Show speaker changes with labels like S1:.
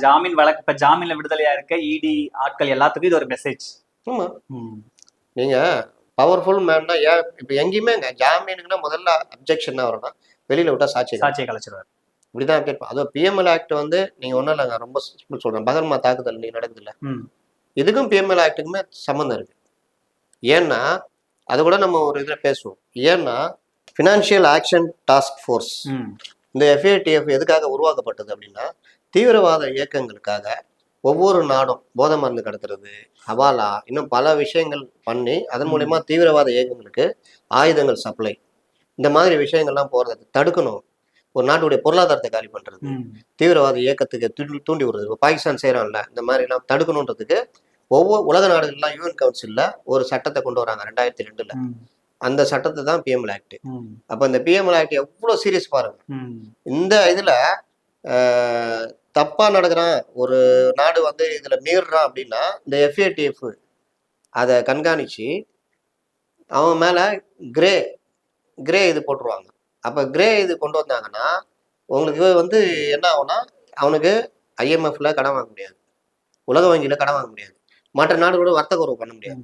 S1: ஜாமீன் வழக்கு இப்ப ஜாமீன்ல விடுதலையா இருக்க இடி ஆட்கள் எல்லாத்துக்கும் இது ஒரு மெசேஜ்.
S2: ஆமா, நீங்க பவர்ஃபுல் மேன்னா ஏன் இப்ப எங்கேயுமே ஜாமீனுக்குன்னா முதல்ல அப்ஜெக்ஷன் வரும்னா வெளியில விட்டா
S1: சாட்சியை கலைச்சிருவாரு.
S2: இப்படிதான் கேட்போம். அதுவும் பிஎம்எல் ஆக்ட் வந்து நீங்க ஒன்றும் இல்லைங்க, ரொம்ப சிம்பிள் சொல்றேன். பகல்மா தாக்குதல் நீங்க நடக்குதுல்ல, இதுக்கும் பிஎம்எல் ஆக்டுக்குமே சம்மந்தம் இருக்கு. ஏன்னா அது கூட நம்ம ஒரு இதில் பேசுவோம். ஏன்னா ஃபினான்ஷியல் ஆக்ஷன் டாஸ்க் ஃபோர்ஸ், இந்த FATF எதுக்காக உருவாக்கப்பட்டது அப்படின்னா, தீவிரவாத இயக்கங்களுக்காக ஒவ்வொரு நாடும் போதை மருந்து கடத்துறது, ஹவாலா, இன்னும் பல விஷயங்கள் பண்ணி அதன் மூலயமா தீவிரவாத இயக்கங்களுக்கு ஆயுதங்கள் சப்ளை, இந்த மாதிரி விஷயங்கள்லாம் போறது தடுக்கணும். ஒரு நாட்டுடைய பொருளாதாரத்தை காலி பண்றது, தீவிரவாத இயக்கத்துக்கு தூண்டி விடுறது, இப்போ பாகிஸ்தான் செய்யறான்ல, இந்த மாதிரி எல்லாம் தடுக்கணுன்றதுக்கு ஒவ்வொரு உலக நாடுகள்லாம் UN கவுன்சில்ல ஒரு சட்டத்தை கொண்டு வராங்க 2002. அந்த சட்டத்தை தான் பிஎம்எல் ஆக்ட். அப்ப இந்த பிஎம்எல் ஆக்ட் எவ்வளவு சீரியஸ் பாருங்க. இந்த இதுல தப்பா நடக்கிறான் ஒரு நாடு வந்து இதுல மீறுறான் அப்படின்னா இந்த FATF அதை கண்காணிச்சு அவன் மேல கிரே இது போட்டுருவாங்க. அப்ப கிரே இது கொண்டு வந்தாங்கன்னா உங்களுக்கு வந்து என்ன ஆகும்னா, அவனுக்கு IMFல கடன் வாங்க முடியாது, உலக வங்கியில கடன் வாங்க முடியாது, மற்ற நாடுகளோட வர்த்தக உறவு பண்ண முடியாது.